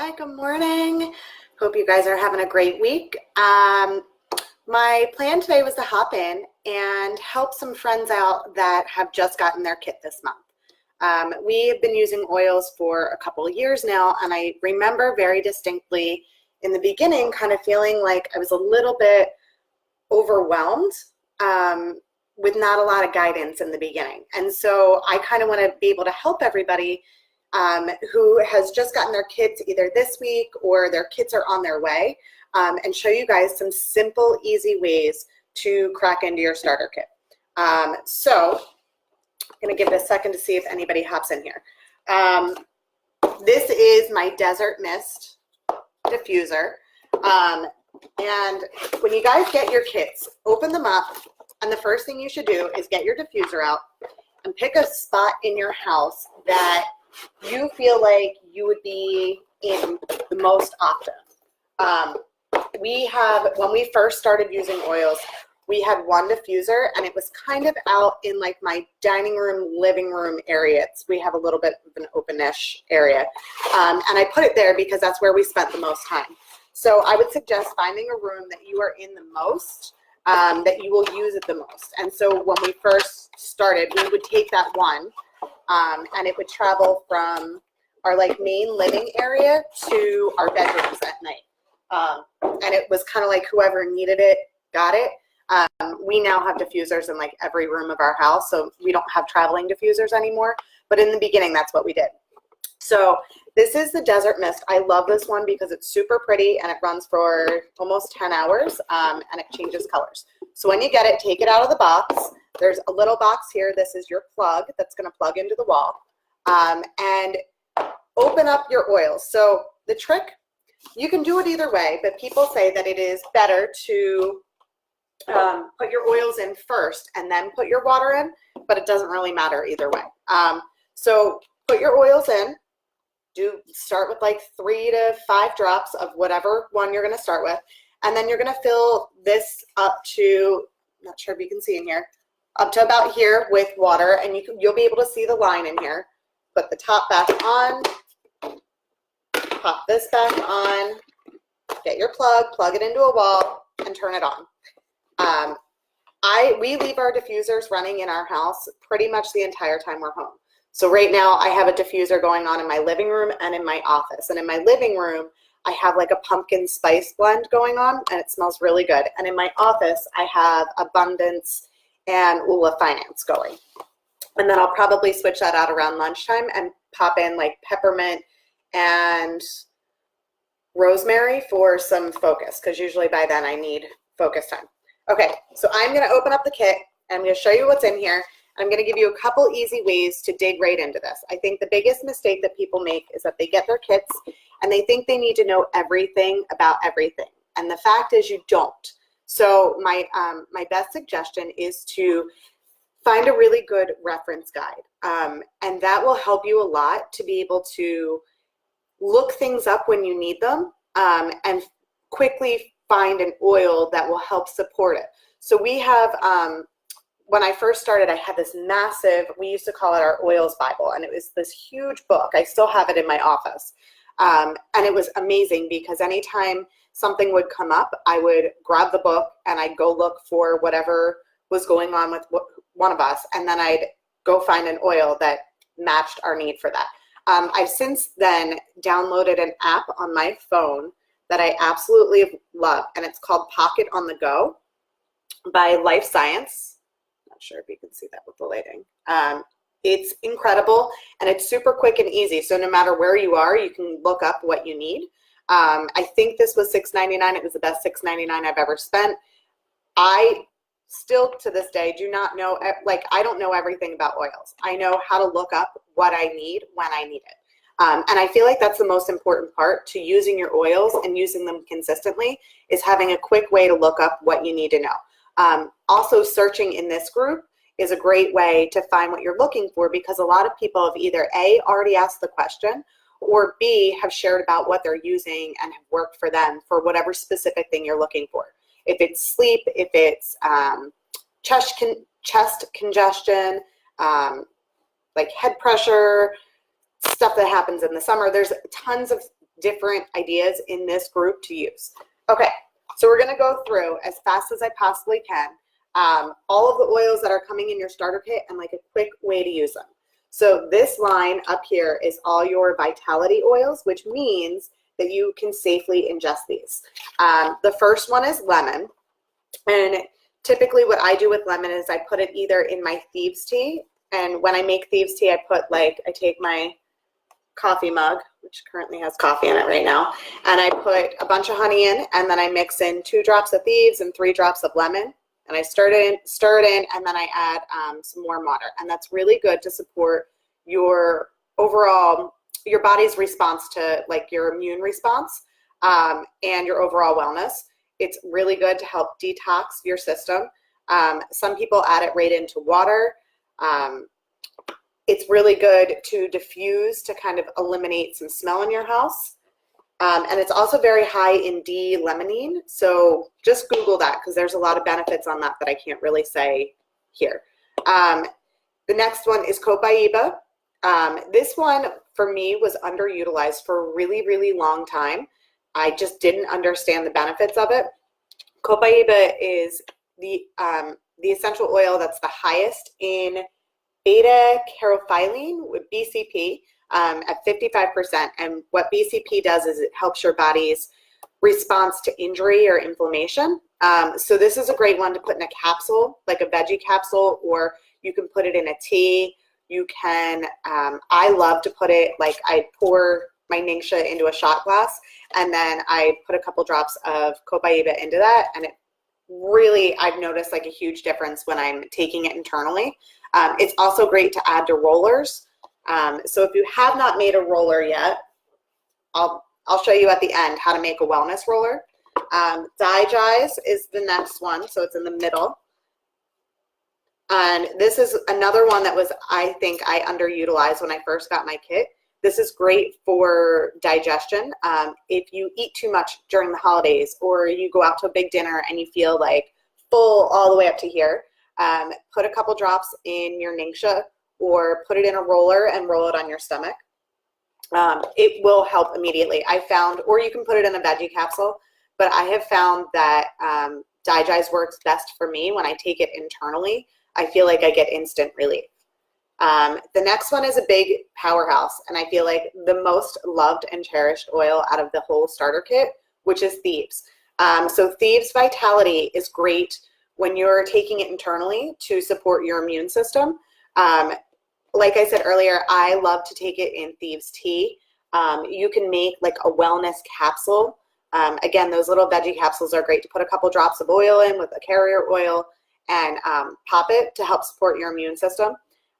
Hi, good morning. Hope you guys are having a great week. My plan today was to hop in and help some friends out that have just gotten their kit this month. We have been using oils for a couple of years now, and I remember very distinctly in the beginning kind of feeling like I was a little bit overwhelmed with not a lot of guidance in the beginning. And so I kind of want to be able to help everybody who has just gotten their kits either this week or their kits are on their way, and show you guys some simple, easy ways to crack into your starter kit. So I'm going to give it a second to see if anybody hops in here. This is my Desert Mist diffuser. And when you guys get your kits, open them up, and the first thing you should do is get your diffuser out and pick a spot in your house that you feel like you would be in the most often. When we first started using oils, we had one diffuser, and it was kind of out in like my dining room, living room area. We have a little bit of an open-ish area. And I put it there because that's where we spent the most time. So I would suggest finding a room that you are in the most, that you will use it the most. And so when we first started, we would take that one, and it would travel from our like main living area to our bedrooms at night. And it was kind of like whoever needed it got it. We now have diffusers in like every room of our house, so we don't have traveling diffusers anymore. But in the beginning, that's what we did. So this is the Desert Mist. I love this one because it's super pretty and it runs for almost 10 hours, and it changes colors. So when you get it, take it out of the box. There's a little box here. This is your plug that's going to plug into the wall, and open up your oils. So the trick, you can do it either way, but people say that it is better to put your oils in first and then put your water in, but it doesn't really matter either way. So put your oils in. Start with like 3 to 5 drops of whatever one you're going to start with, and then you're going to fill this up to, I'm not sure if you can see in here, up to about here with water, and you'll be able to see the line in here. Put the top back on, pop this back on, get your plug it into a wall, and turn it on. We leave our diffusers running in our house pretty much the entire time we're home. So right now I have a diffuser going on in my living room and in my office. And in my living room, I have like a pumpkin spice blend going on, and it smells really good. And in my office, I have Abundance and Ula Finance going. And then I'll probably switch that out around lunchtime and pop in like peppermint and rosemary for some focus, because usually by then I need focus time. Okay, so I'm going to open up the kit, and I'm going to show you what's in here. I'm going to give you a couple easy ways to dig right into this. I think the biggest mistake that people make is that they get their kits and they think they need to know everything about everything. And the fact is you don't. So my best suggestion is to find a really good reference guide. And that will help you a lot to be able to look things up when you need them, and quickly find an oil that will help support it. So we have, when I first started, I had this massive, we used to call it our oils Bible, and it was this huge book. I still have it in my office. And it was amazing because anytime something would come up, I would grab the book and I'd go look for whatever was going on with one of us, and then I'd go find an oil that matched our need for that. I've since then downloaded an app on my phone that I absolutely love, and it's called Pocket on the Go by Life Science. Not sure if you can see that with the lighting. It's incredible, and it's super quick and easy. So no matter where you are, you can look up what you need. I think this was $6.99. It was the best $6.99 I've ever spent. I still to this day do not know, like I don't know everything about oils. I know how to look up what I need when I need it. And I feel like that's the most important part to using your oils and using them consistently, is having a quick way to look up what you need to know. Also, searching in this group is a great way to find what you're looking for, because a lot of people have either A, already asked the question, or B, have shared about what they're using and have worked for them for whatever specific thing you're looking for. If it's sleep, if it's chest congestion, like head pressure, stuff that happens in the summer. There's tons of different ideas in this group to use. Okay, so we're gonna go through as fast as I possibly can all of the oils that are coming in your starter kit and like a quick way to use them. So this line up here is all your vitality oils, which means that you can safely ingest these. The first one is lemon. And typically what I do with lemon is I put it either in my thieves tea. And when I make thieves tea, I take my coffee mug, which currently has coffee in it right now, and I put a bunch of honey in, and then I mix in 2 drops of thieves and 3 drops of lemon. And I stir it in, and then I add some warm water. And that's really good to support your overall, your body's response to like your immune response and your overall wellness. It's really good to help detox your system. Some people add it right into water. It's really good to diffuse to kind of eliminate some smell in your house. And it's also very high in D-limonene. So just Google that because there's a lot of benefits on that I can't really say here. The next one is Copaiba. This one for me was underutilized for a really, really long time. I just didn't understand the benefits of it. Copaiba is the essential oil that's the highest in beta-caryophyllene with BCP at 55%. And what BCP does is it helps your body's response to injury or inflammation. So this is a great one to put in a capsule, like a veggie capsule, or you can put it in a tea. You can, I love to put it, like I pour my Ningxia into a shot glass, and then I put a couple drops of Copaiba into that, and it really, I've noticed like a huge difference when I'm taking it internally. It's also great to add to rollers. So if you have not made a roller yet, I'll show you at the end how to make a wellness roller. Digest is the next one, so it's in the middle. And this is another one that was, I think I underutilized when I first got my kit. This is great for digestion. If you eat too much during the holidays or you go out to a big dinner and you feel like full all the way up to here, put a couple drops in your Ningxia or put it in a roller and roll it on your stomach. It will help immediately. I found, or you can put it in a veggie capsule, but I have found that Digest works best for me when I take it internally. I feel like I get instant relief. The next one is a big powerhouse, and I feel like the most loved and cherished oil out of the whole starter kit, which is Thieves. So Thieves Vitality is great when you're taking it internally to support your immune system. Like I said earlier, I love to take it in Thieves tea. You can make like a wellness capsule. Again, those little veggie capsules are great to put a couple drops of oil in with a carrier oil and pop it to help support your immune system.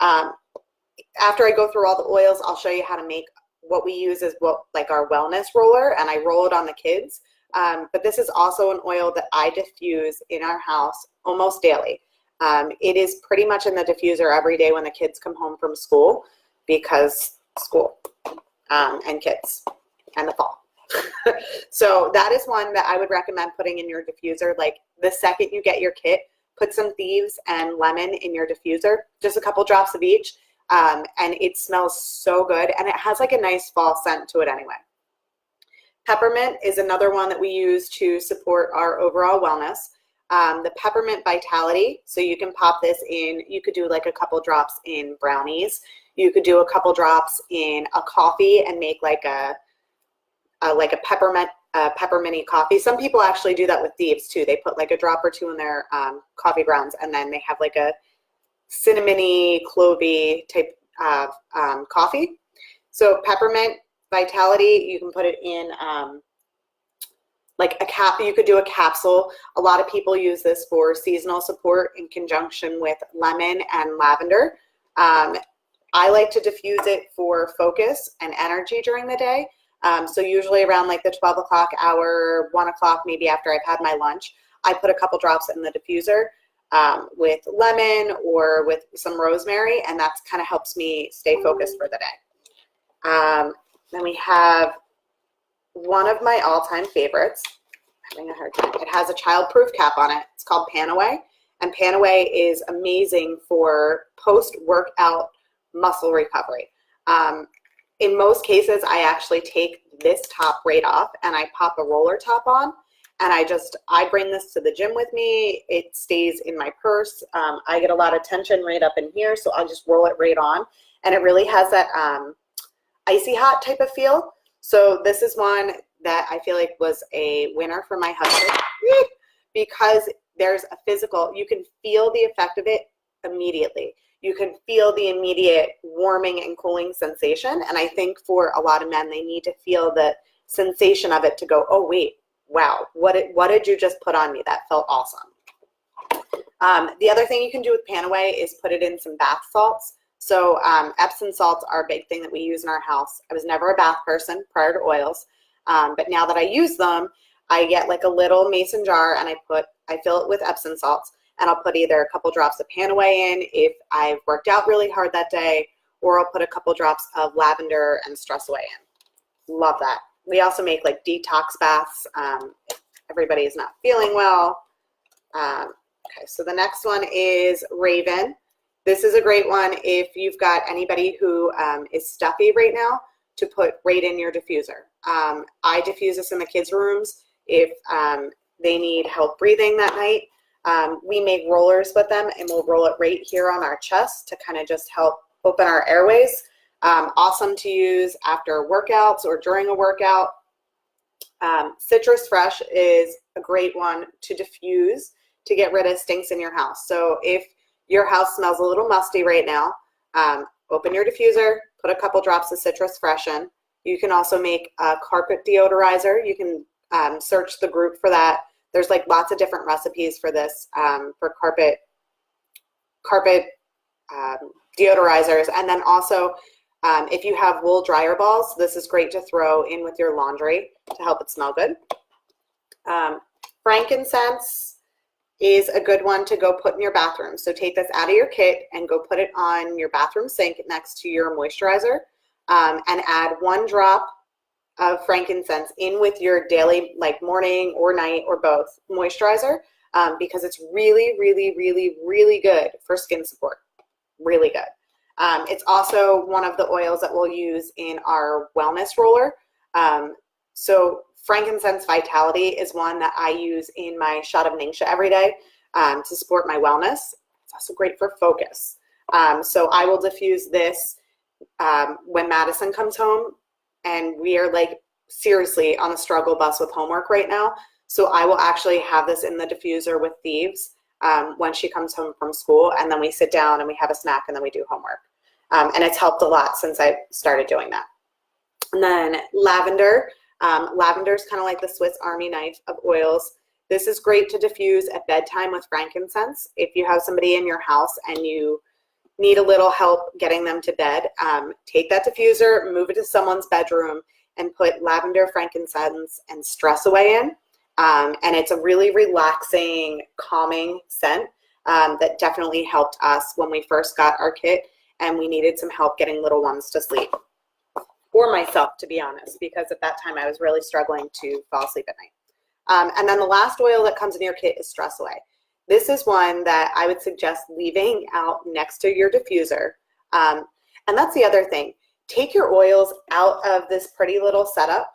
After I go through all the oils, I'll show you how to make what we use as like our wellness roller, and I roll it on the kids. But this is also an oil that I diffuse in our house almost daily. It is pretty much in the diffuser every day when the kids come home from school, because school and kids and the fall. So that is one that I would recommend putting in your diffuser. Like the second you get your kit, put some Thieves and lemon in your diffuser, just a couple drops of each, and it smells so good, and it has like a nice fall scent to it anyway. Peppermint is another one that we use to support our overall wellness. The Peppermint Vitality, so you can pop this in, you could do like a couple drops in brownies, you could do a couple drops in a coffee and make like a pepperminty coffee. Some people actually do that with Thieves too. They put like a drop or two in their coffee grounds, and then they have like a cinnamony, clovey type coffee. So Peppermint Vitality, you can put it in like a cap. You could do a capsule. A lot of people use this for seasonal support in conjunction with lemon and lavender. I like to diffuse it for focus and energy during the day. So usually around like the 12 o'clock hour, 1 o'clock, maybe after I've had my lunch, I put a couple drops in the diffuser with lemon or with some rosemary, and that kind of helps me stay focused for the day. Then we have one of my all-time favorites. I'm having a hard time. It has a child-proof cap on it. It's called Panaway, and Panaway is amazing for post-workout muscle recovery. In most cases, I actually take this top right off and I pop a roller top on. And I bring this to the gym with me. It stays in my purse. I get a lot of tension right up in here, so I'll just roll it right on. And it really has that icy hot type of feel. So this is one that I feel like was a winner for my husband because there's a physical, you can feel the effect of it immediately. You can feel the immediate warming and cooling sensation. And I think for a lot of men, they need to feel the sensation of it to go, oh, wait, wow, what did you just put on me? That felt awesome. The other thing you can do with Panaway is put it in some bath salts. So Epsom salts are a big thing that we use in our house. I was never a bath person prior to oils, but now that I use them, I get like a little mason jar and I fill it with Epsom salts, and I'll put either a couple drops of Panaway in if I've worked out really hard that day, or I'll put a couple drops of lavender and Stress Away in. Love that. We also make like detox baths if everybody is not feeling well. Okay, so the next one is Raven. This is a great one if you've got anybody who is stuffy right now, to put right in your diffuser. I diffuse this in the kids' rooms if they need help breathing that night. We make rollers with them, and we'll roll it right here on our chest to kind of just help open our airways. Awesome to use after workouts or during a workout. Citrus Fresh is a great one to diffuse to get rid of stinks in your house. So if your house smells a little musty right now, open your diffuser, put a couple drops of Citrus Fresh in. You can also make a carpet deodorizer. You can search the group for that. There's like lots of different recipes for this, for carpet deodorizers. And then also, if you have wool dryer balls, this is great to throw in with your laundry to help it smell good. Frankincense is a good one to go put in your bathroom. So take this out of your kit and go put it on your bathroom sink next to your moisturizer, and add 1 drop of frankincense in with your daily, like morning or night or both moisturizer, because it's really, really, really, really good for skin support. Really good. It's also one of the oils that we'll use in our wellness roller. So Frankincense Vitality is one that I use in my shot of Ningxia every day to support my wellness. It's also great for focus. So I will diffuse this when Madison comes home, and we are like seriously on the struggle bus with homework right now. So I will actually have this in the diffuser with Thieves when she comes home from school, and then we sit down and we have a snack and then we do homework. And it's helped a lot since I started doing that. And then lavender. Lavender is kind of like the Swiss Army knife of oils. This is great to diffuse at bedtime with frankincense. If you have somebody in your house and you need a little help getting them to bed, take that diffuser, move it to someone's bedroom, and put lavender, frankincense, and Stress Away in. And it's a really relaxing, calming scent that definitely helped us when we first got our kit and we needed some help getting little ones to sleep. Or myself, to be honest, because at that time I was really struggling to fall asleep at night. And then the last oil that comes in your kit is Stress Away. This is one that I would suggest leaving out next to your diffuser. And that's the other thing. Take your oils out of this pretty little setup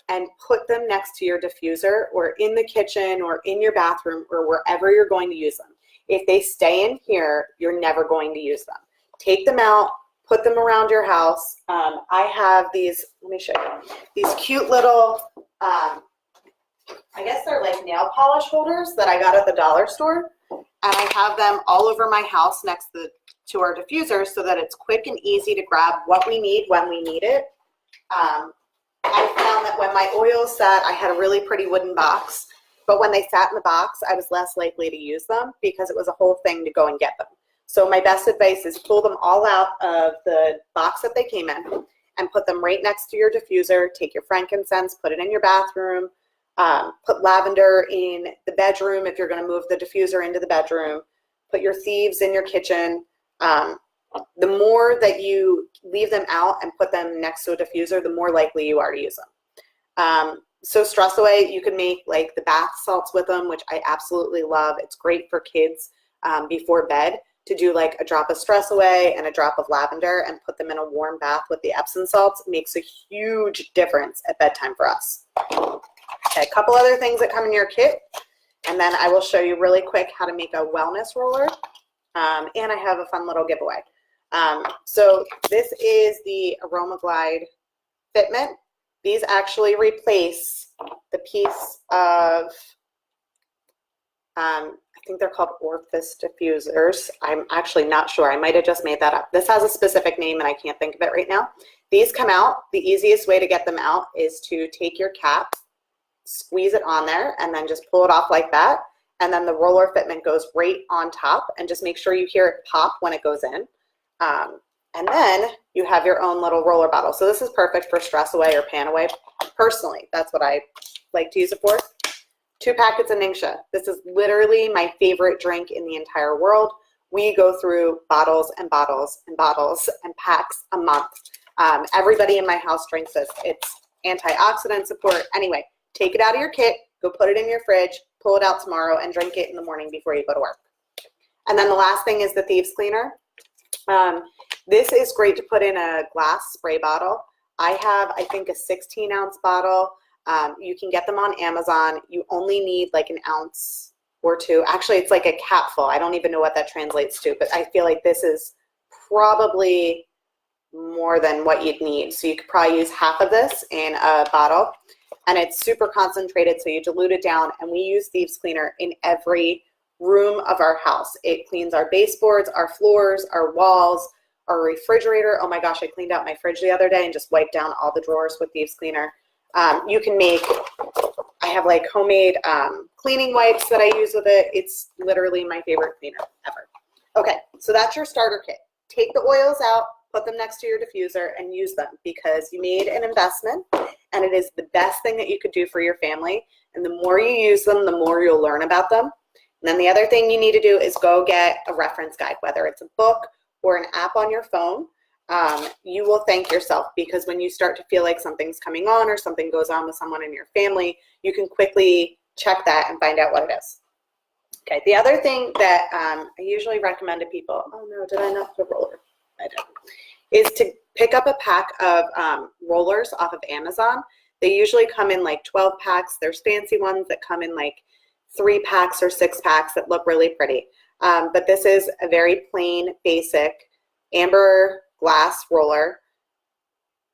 and put them next to your diffuser, or in the kitchen or in your bathroom or wherever you're going to use them. If they stay in here, you're never going to use them. Take them out, put them around your house. I have these, let me show you, these cute little, I guess they're like nail polish holders that I got at the dollar store. And I have them all over my house next to our diffuser so that it's quick and easy to grab what we need when we need it. I found that when my oils sat, I had a really pretty wooden box, but when they sat in the box, I was less likely to use them because it was a whole thing to go and get them. So my best advice is pull them all out of the box that they came in and put them right next to your diffuser. Take your frankincense, put it in your bathroom, put lavender in the bedroom if you're going to move the diffuser into the bedroom, put your Thieves in your kitchen. The more that you leave them out and put them next to a diffuser, the more likely you are to use them. So Stress Away, you can make like the bath salts with them, which I absolutely love. It's great for kids before bed to do like a drop of Stress Away and a drop of lavender and put them in a warm bath with the Epsom salts makes a huge difference at bedtime for us. Okay, a couple other things that come in your kit, and then I will show you really quick how to make a wellness roller, and I have a fun little giveaway. So this is the Aromaglide Fitment. These actually replace the piece of, I think they're called Orthos diffusers. I'm actually not sure. I might have just made that up. This has a specific name and I can't think of it right now. These come out. The easiest way to get them out is to take your cap, squeeze it on there, and then just pull it off like that. And then the roller fitment goes right on top, and just make sure you hear it pop when it goes in. And then you have your own little roller bottle. So this is perfect for Stress Away or Pan Away. Personally, that's what I like to use it for. 2 packets of Ningxia. This is literally my favorite drink in the entire world. We go through bottles and bottles and bottles and packs a month. Everybody in my house drinks this. It's antioxidant support. Anyway, take it out of your kit, go put it in your fridge, pull it out tomorrow, and drink it in the morning before you go to work. And then the last thing is the Thieves Cleaner. This is great to put in a glass spray bottle. I have, I think, a 16-ounce bottle. You can get them on Amazon. You only need like an ounce or 2. Actually, it's like a capful. I don't even know what that translates to, but I feel like this is probably more than what you'd need. So you could probably use half of this in a bottle, and it's super concentrated, so you dilute it down, and we use Thieves Cleaner in every room of our house. It cleans our baseboards, our floors, our walls, our refrigerator. Oh my gosh, I cleaned out my fridge the other day and just wiped down all the drawers with Thieves Cleaner. You can make, I have like homemade cleaning wipes that I use with it. It's literally my favorite cleaner ever. Okay, so that's your starter kit. Take the oils out, put them next to your diffuser, and use them because you made an investment, and it is the best thing that you could do for your family. And the more you use them, the more you'll learn about them. And then the other thing you need to do is go get a reference guide, whether it's a book or an app on your phone. You will thank yourself, because when you start to feel like something's coming on or something goes on with someone in your family, you can quickly check that and find out what it is. Okay, the other thing that I usually recommend to people, oh no, did I not put a roller? I did. Is to pick up a pack of rollers off of Amazon. They usually come in like 12 packs. There's fancy ones that come in like 3 packs or 6 packs that look really pretty. But this is a very plain, basic amber glass roller.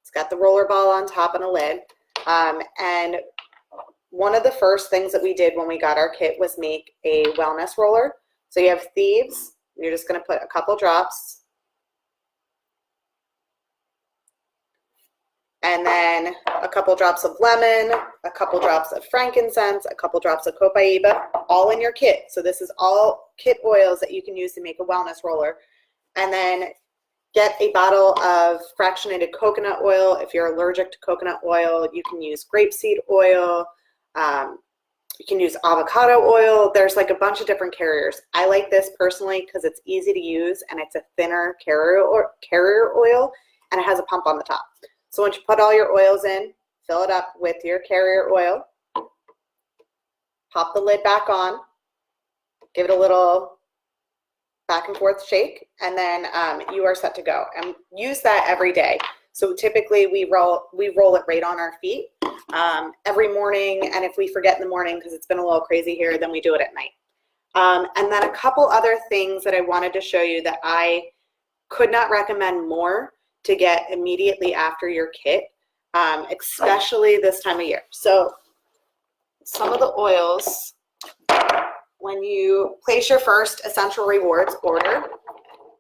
It's got the roller ball on top and a lid. And one of the first things that we did when we got our kit was make a wellness roller. So you have Thieves. You're just going to put a couple drops. And then a couple drops of lemon, a couple drops of frankincense, a couple drops of copaiba, all in your kit. So this is all kit oils that you can use to make a wellness roller. And then get a bottle of fractionated coconut oil. If you're allergic to coconut oil, you can use grapeseed oil. You can use avocado oil. There's like a bunch of different carriers. I like this personally because it's easy to use and it's a thinner carrier oil, and it has a pump on the top. So once you put all your oils in, fill it up with your carrier oil, pop the lid back on, give it a little back and forth shake, and then you are set to go. And use that every day. So typically we roll it right on our feet every morning, and if we forget in the morning because it's been a little crazy here, then we do it at night. And then a couple other things that I wanted to show you that I could not recommend more to get immediately after your kit, especially this time of year. So some of the oils, when you place your first Essential Rewards order,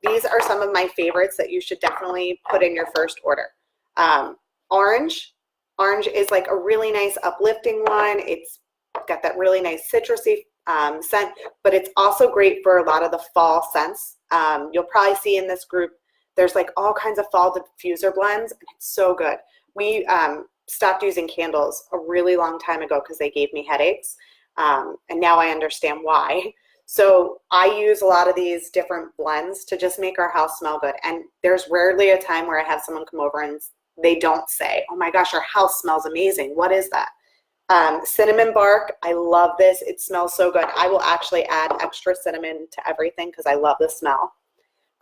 these are some of my favorites that you should definitely put in your first order. Orange is like a really nice uplifting one. It's got that really nice citrusy scent, but it's also great for a lot of the fall scents. You'll probably see in this group, there's like all kinds of fall diffuser blends, and it's so good. We stopped using candles a really long time ago because they gave me headaches, and now I understand why. So I use a lot of these different blends to just make our house smell good. And there's rarely a time where I have someone come over and they don't say, oh my gosh, our house smells amazing. What is that? Cinnamon bark. I love this. It smells so good. I will actually add extra cinnamon to everything because I love the smell.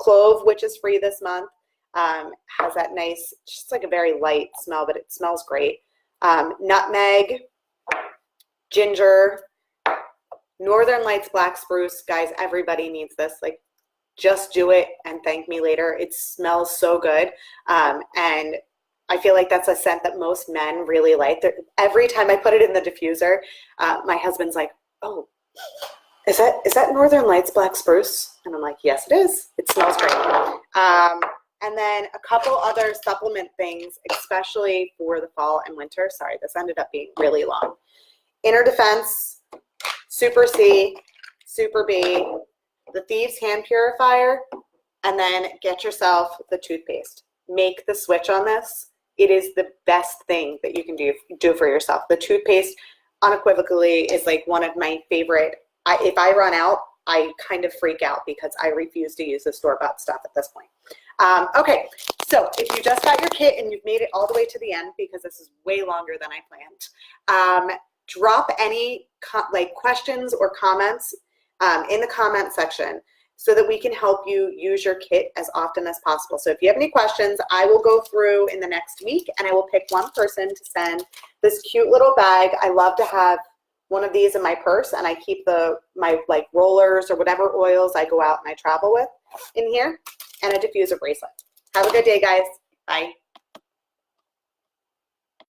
Clove, which is free this month, has that nice, just like a very light smell, but it smells great. Nutmeg, ginger, Northern Lights black spruce. Guys, everybody needs this. Like, just do it and thank me later. It smells so good. And I feel like that's a scent that most men really like. Every time I put it in the diffuser, my husband's like, oh, is that Northern Lights black spruce? And I'm like, yes, it is. It smells great. And then a couple other supplement things, especially for the fall and winter. Sorry, this ended up being really long. Inner Defense, Super C, Super B, the Thieves Hand Purifier, and then get yourself the toothpaste. Make the switch on this. It is the best thing that you can do for yourself. The toothpaste unequivocally is like one of my favorite. If I run out, I kind of freak out because I refuse to use the store-bought stuff at this point. Okay, so if you just got your kit and you've made it all the way to the end, because this is way longer than I planned, drop any questions or comments in the comment section so that we can help you use your kit as often as possible. So if you have any questions, I will go through in the next week and I will pick one person to send this cute little bag. I love to have one of these in my purse, and I keep my rollers or whatever oils I go out and I travel with in here, and a diffuser bracelet. Have a good day, guys. Bye.